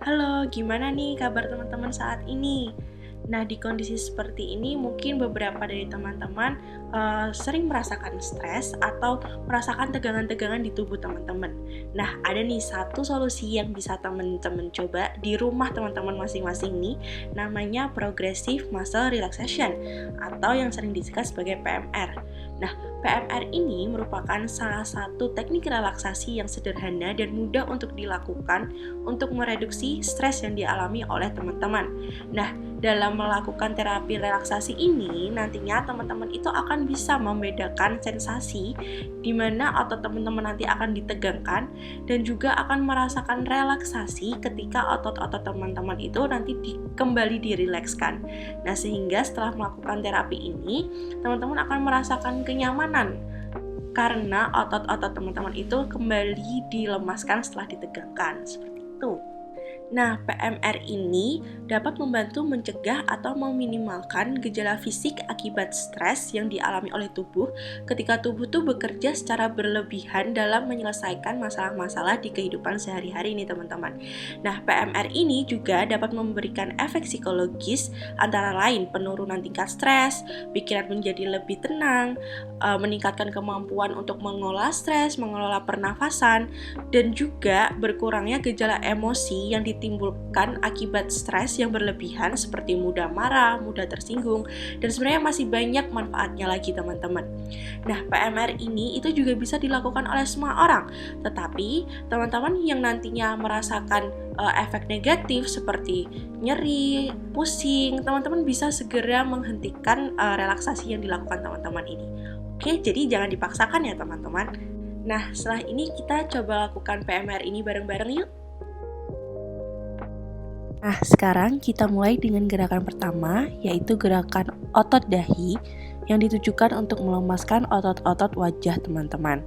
Halo, gimana nih kabar teman-teman saat ini? Nah, di kondisi seperti ini mungkin beberapa dari teman-teman sering merasakan stres atau merasakan tegangan-tegangan di tubuh teman-teman. Nah, ada nih satu solusi yang bisa teman-teman coba di rumah teman-teman masing-masing nih, namanya Progressive Muscle Relaxation atau yang sering disingkat sebagai PMR. Nah, PMR ini merupakan salah satu teknik relaksasi yang sederhana dan mudah untuk dilakukan untuk mereduksi stres yang dialami oleh teman-teman. Nah, dalam melakukan terapi relaksasi ini, nantinya teman-teman itu akan bisa membedakan sensasi di mana otot teman-teman nanti akan ditegangkan dan juga akan merasakan relaksasi ketika otot-otot teman-teman itu nanti kembali dirilekskan. Nah, sehingga setelah melakukan terapi ini, teman-teman akan merasakan kenyamanan karena otot-otot teman-teman itu kembali dilemaskan setelah ditegangkan, seperti itu. Nah, PMR ini dapat membantu mencegah atau meminimalkan gejala fisik akibat stres yang dialami oleh tubuh ketika tubuh tuh bekerja secara berlebihan dalam menyelesaikan masalah-masalah di kehidupan sehari-hari nih teman-teman. Nah, PMR ini juga dapat memberikan efek psikologis antara lain penurunan tingkat stres, pikiran menjadi lebih tenang, meningkatkan kemampuan untuk mengelola stres, mengelola pernafasan, dan juga berkurangnya gejala emosi yang ditimbulkan akibat stres yang berlebihan seperti mudah marah, mudah tersinggung, dan sebenarnya masih banyak manfaatnya lagi teman-teman. Nah, PMR ini itu juga bisa dilakukan oleh semua orang, tetapi teman-teman yang nantinya merasakan efek negatif seperti nyeri, pusing, teman-teman bisa segera menghentikan relaksasi yang dilakukan teman-teman ini. Oke, jadi jangan dipaksakan ya teman-teman. Nah, setelah ini kita coba lakukan PMR ini bareng-bareng yuk. Nah, sekarang kita mulai dengan gerakan pertama, yaitu gerakan otot dahi yang ditujukan untuk melemaskan otot-otot wajah teman-teman.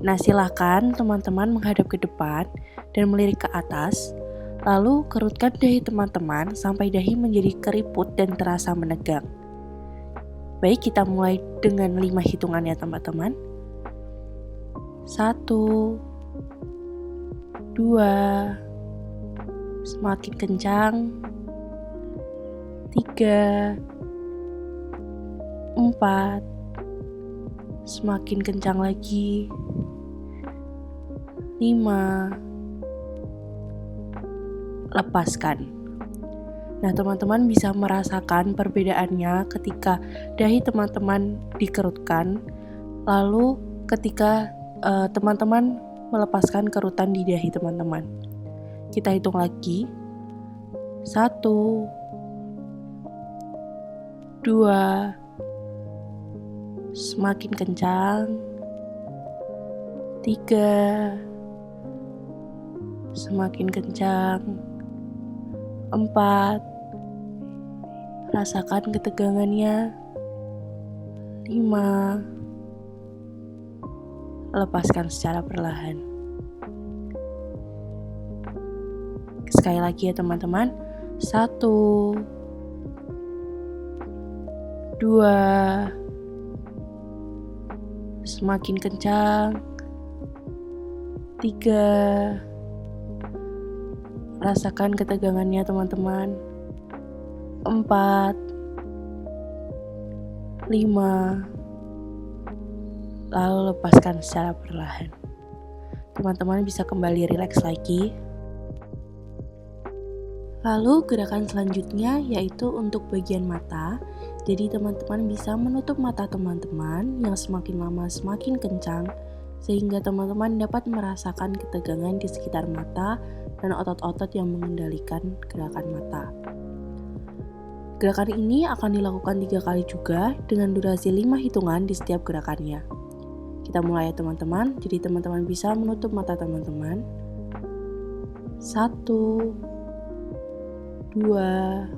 Nah, silakan teman-teman menghadap ke depan dan melirik ke atas, lalu kerutkan dahi teman-teman sampai dahi menjadi keriput dan terasa menegang. Baik, kita mulai dengan 5 hitungan ya teman-teman. 1, 2, semakin kencang, 3, 4, semakin kencang lagi, 5, lepaskan. Nah, teman-teman bisa merasakan perbedaannya ketika dahi teman-teman dikerutkan, lalu ketika teman-teman melepaskan kerutan di dahi teman-teman. Kita hitung lagi. 1, 2, semakin kencang, 3, semakin kencang, 4, rasakan ketegangannya, 5, lepaskan secara perlahan. Sekali lagi ya teman-teman. 1, 2, semakin kencang, 3, rasakan ketegangannya teman-teman, 4, 5, lalu lepaskan secara perlahan. Teman-teman bisa kembali rileks lagi. Lalu gerakan selanjutnya yaitu untuk bagian mata. Jadi teman-teman bisa menutup mata teman-teman yang semakin lama semakin kencang, sehingga teman-teman dapat merasakan ketegangan di sekitar mata dan otot-otot yang mengendalikan gerakan mata. Gerakan ini akan dilakukan 3 kali juga dengan durasi 5 hitungan di setiap gerakannya. Kita mulai ya teman-teman. Jadi teman-teman bisa menutup mata teman-teman. 1, 2,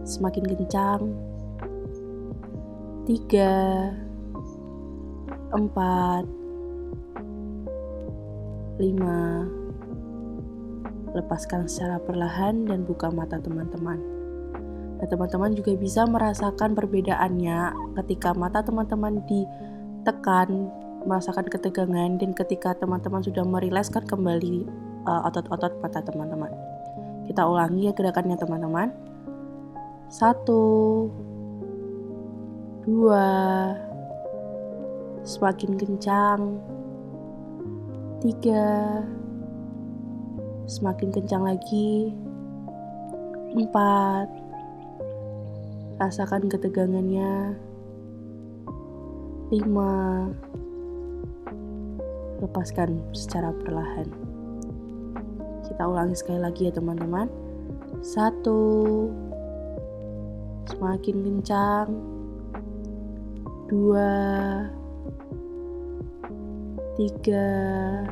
semakin kencang, 3, 4, 5, lepaskan secara perlahan dan buka mata teman-teman. Nah, teman-teman juga bisa merasakan perbedaannya ketika mata teman-teman ditekan, merasakan ketegangan, dan ketika teman-teman sudah merilekskan kembali otot-otot mata teman-teman. Kita ulangi ya gerakannya teman-teman. 1, 2, semakin kencang. 3, semakin kencang lagi. 4, rasakan ketegangannya. 5, lepaskan secara perlahan. Kita ulangi sekali lagi ya teman-teman. 1, semakin kencang. 2, 3,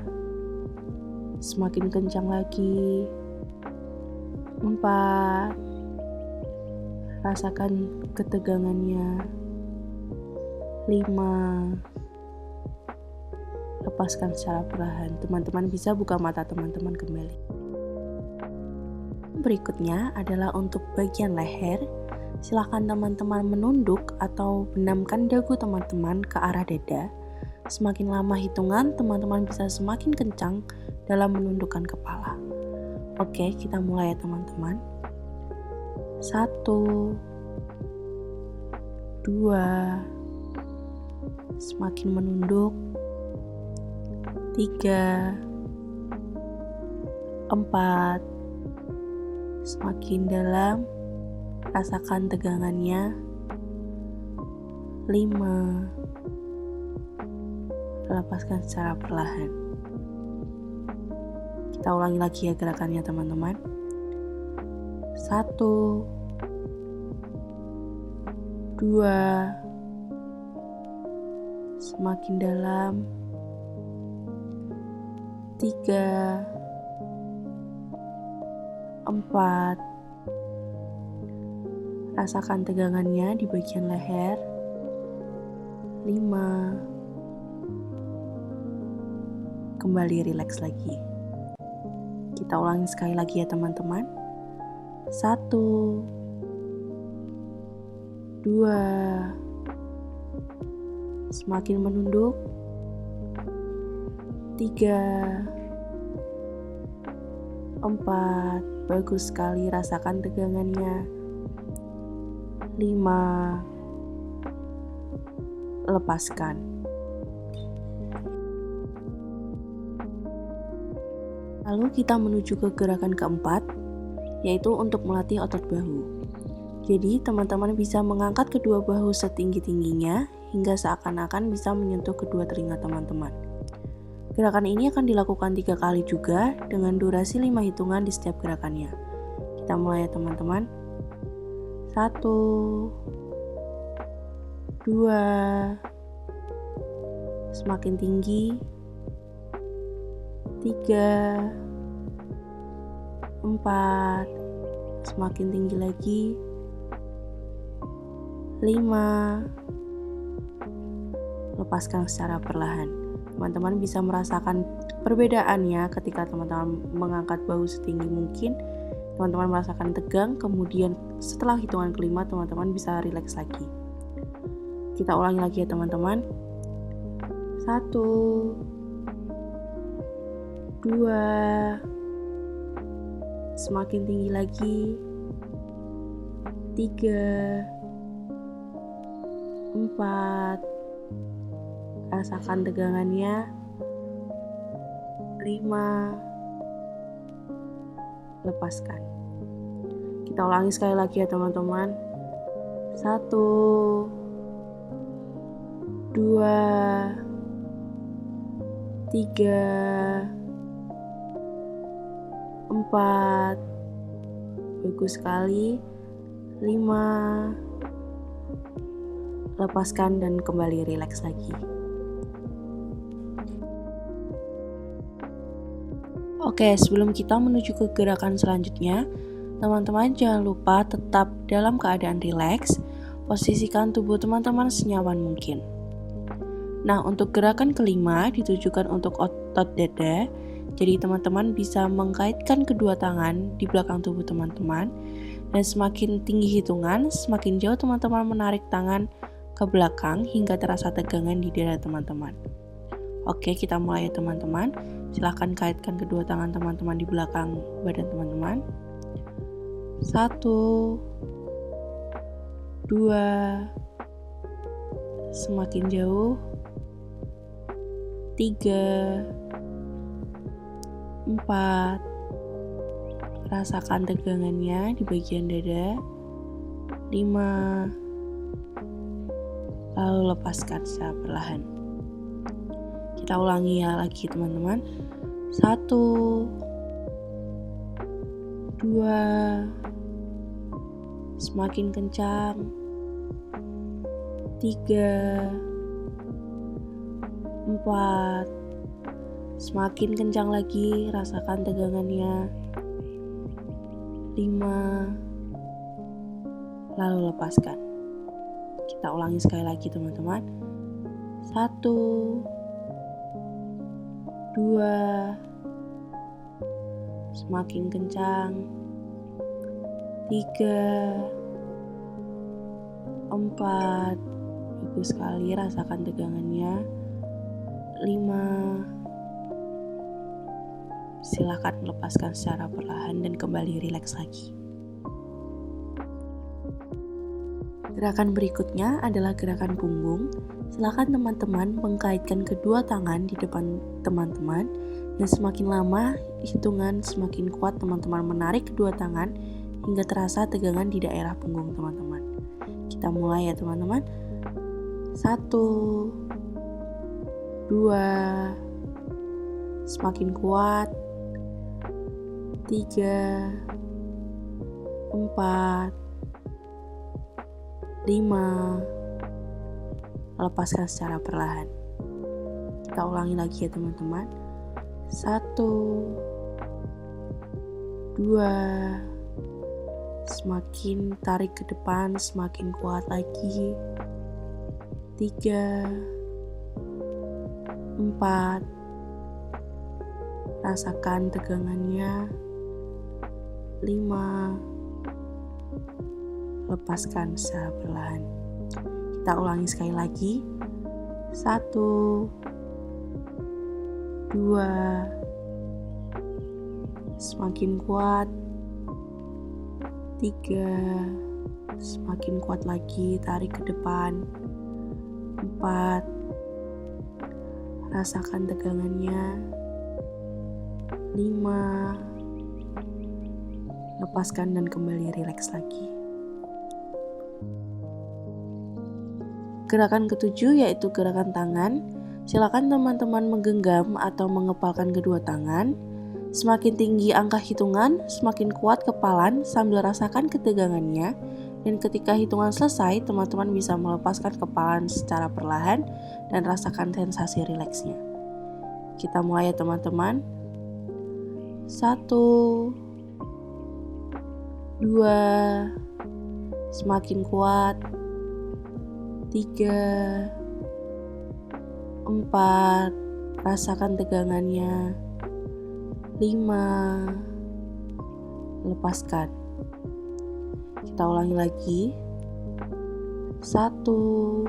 semakin kencang lagi. 4, rasakan ketegangannya. 5, lepaskan secara perlahan. Teman-teman bisa buka mata teman-teman kembali. Berikutnya adalah untuk bagian leher. Silakan teman-teman menunduk atau benamkan dagu teman-teman ke arah dada. Semakin lama hitungan, teman-teman bisa semakin kencang dalam menundukkan kepala. Oke, kita mulai ya teman-teman. 1, 2, semakin menunduk. 3, 4, semakin dalam, rasakan tegangannya. 5, lepaskan secara perlahan. Kita ulangi lagi ya gerakannya teman-teman. 1, 2, semakin dalam. 3, 4, rasakan tegangannya di bagian leher. 5, kembali rileks lagi. Kita ulangi sekali lagi ya teman-teman. 1, 2, semakin menunduk. 3, 4, bagus sekali, rasakan tegangannya. 5, lepaskan. Lalu kita menuju ke gerakan keempat, yaitu untuk melatih otot bahu. Jadi teman-teman bisa mengangkat kedua bahu setinggi-tingginya hingga seakan-akan bisa menyentuh kedua telinga teman-teman. Gerakan ini akan dilakukan 3 kali juga dengan durasi 5 hitungan di setiap gerakannya. Kita mulai ya teman-teman. 1, 2, semakin tinggi. 3, 4, semakin tinggi lagi. 5, lepaskan secara perlahan. Teman-teman bisa merasakan perbedaannya ketika teman-teman mengangkat bahu setinggi mungkin. Teman-teman merasakan tegang, kemudian setelah hitungan kelima teman-teman bisa rileks lagi. Kita ulangi lagi ya teman-teman. 1, 2, semakin tinggi lagi. 3, 4, rasakan tegangannya. 5, lepaskan. Kita ulangi sekali lagi ya teman-teman. 1, 2, 3, 4, bagus sekali. 5, lepaskan dan kembali rileks lagi. Oke, sebelum kita menuju ke gerakan selanjutnya, teman-teman jangan lupa tetap dalam keadaan rileks. Posisikan tubuh teman-teman senyaman mungkin. Nah, untuk gerakan kelima ditujukan untuk otot dada. Jadi teman-teman bisa mengkaitkan kedua tangan di belakang tubuh teman-teman. Dan semakin tinggi hitungan, semakin jauh teman-teman menarik tangan ke belakang hingga terasa tegangan di dada teman-teman. Oke, kita mulai ya teman-teman. Silahkan kaitkan kedua tangan teman-teman di belakang badan teman-teman. 1, 2, semakin jauh. 3, 4, rasakan tegangannya di bagian dada. 5, lalu lepaskan secara perlahan. Kita ulangi ya lagi teman-teman. 1, 2, semakin kencang. 3, 4, semakin kencang lagi, rasakan tegangannya. 5, lalu lepaskan. Kita ulangi sekali lagi teman-teman. 1, 2, semakin kencang. 3, 4, bagus sekali, rasakan tegangannya. 5, silakan lepaskan secara perlahan dan kembali rileks lagi. Gerakan berikutnya adalah gerakan punggung. Silakan teman-teman mengkaitkan kedua tangan di depan teman-teman, dan semakin lama hitungan semakin kuat teman-teman menarik kedua tangan hingga terasa tegangan di daerah punggung teman-teman. Kita mulai ya teman-teman. 1, 2, semakin kuat. 3, 4, 5, lepaskan secara perlahan. Kita ulangi lagi ya teman-teman. 1, 2, semakin tarik ke depan, semakin kuat lagi. 3, 4, rasakan tegangannya. 5, lepaskan secara perlahan. Kita ulangi sekali lagi. 1, 2, semakin kuat. 3, semakin kuat lagi, tarik ke depan. 4, rasakan tegangannya. 5, lepaskan dan kembali rileks lagi. Gerakan ketujuh yaitu gerakan tangan. Silakan teman-teman menggenggam atau mengepalkan kedua tangan. Semakin tinggi angka hitungan, semakin kuat kepalan sambil rasakan ketegangannya. Dan ketika hitungan selesai, teman-teman bisa melepaskan kepalan secara perlahan dan rasakan sensasi rileksnya. Kita mulai ya teman-teman. 1, 2, semakin kuat. 3, 4, rasakan tegangannya. 5, lepaskan. Kita ulangi lagi. 1,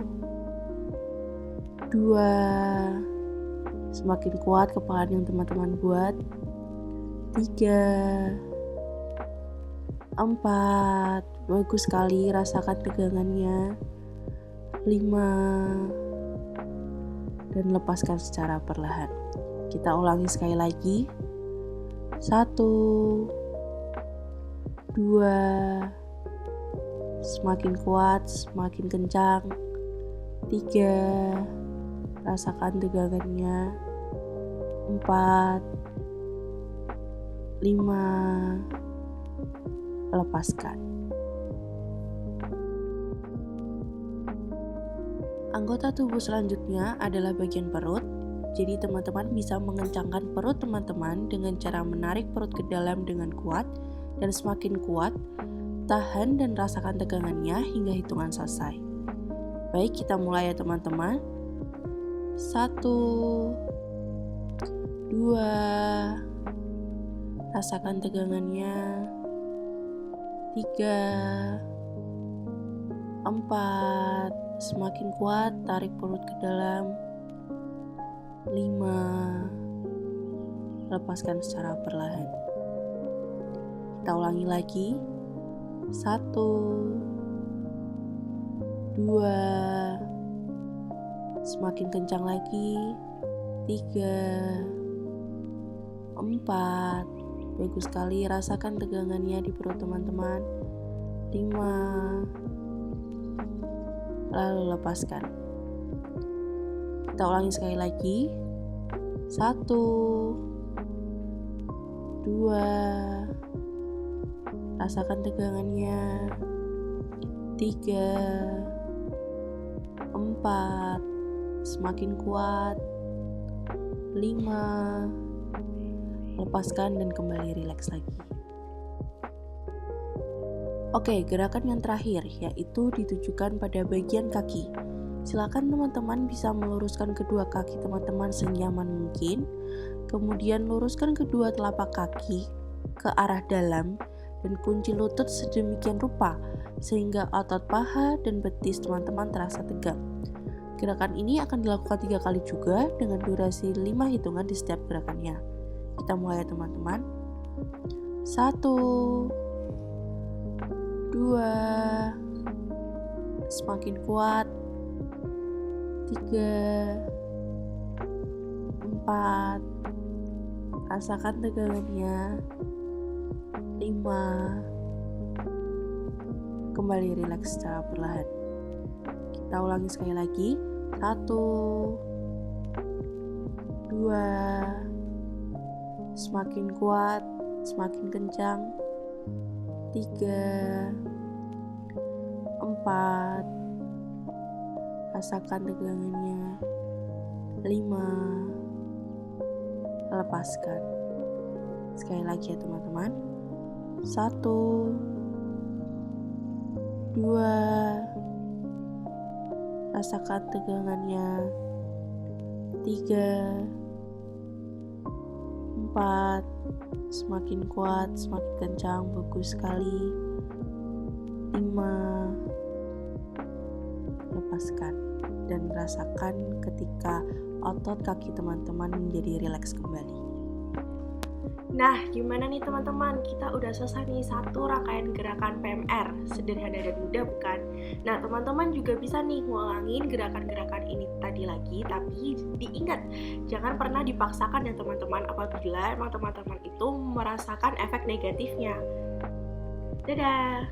2, semakin kuat kepalan yang teman-teman buat. 3, 4, bagus sekali, rasakan tegangannya. 5, dan lepaskan secara perlahan. Kita ulangi sekali lagi. 1, 2, semakin kuat, semakin kencang. 3, rasakan tegangannya. 4, 5, lepaskan. Anggota tubuh selanjutnya adalah bagian perut. Jadi teman-teman bisa mengencangkan perut teman-teman dengan cara menarik perut ke dalam dengan kuat, dan semakin kuat, tahan dan rasakan tegangannya hingga hitungan selesai. Baik, kita mulai ya teman-teman. 1, 2, rasakan tegangannya. 3, 4, semakin kuat, tarik perut ke dalam. 5, lepaskan secara perlahan. Kita ulangi lagi. 1, 2, semakin kencang lagi. 3, 4, bagus sekali, rasakan tegangannya di perut teman-teman. 5, lalu lepaskan. Kita ulangi sekali lagi. 1, 2, rasakan tegangannya. 3, 4, semakin kuat. 5, lepaskan dan kembali rileks lagi. Oke, gerakan yang terakhir yaitu ditujukan pada bagian kaki. Silakan teman-teman bisa meluruskan kedua kaki teman-teman senyaman mungkin. Kemudian luruskan kedua telapak kaki ke arah dalam dan kunci lutut sedemikian rupa sehingga otot paha dan betis teman-teman terasa tegang. Gerakan ini akan dilakukan 3 kali juga dengan durasi 5 hitungan di setiap gerakannya. Kita mulai ya teman-teman. 1, 2, semakin kuat. 3, 4, rasakan tegangannya. 5, kembali rileks secara perlahan. Kita ulangi sekali lagi. 1, 2, semakin kuat, semakin kencang. 3, 4, rasakan tegangannya. 5, lepaskan. Sekali lagi ya teman-teman. 1, 2, rasakan tegangannya. 3, 4, semakin kuat, semakin kencang, bagus sekali. 5, lepaskan dan rasakan ketika otot kaki teman-teman menjadi rileks kembali. Nah, gimana nih teman-teman? Kita udah selesai nih satu rangkaian gerakan PMR. Sederhana dan mudah bukan? Nah, teman-teman juga bisa nih ngulangin gerakan-gerakan ini tadi lagi, tapi diingat, jangan pernah dipaksakan ya teman-teman apabila emang teman-teman itu merasakan efek negatifnya. Dadah!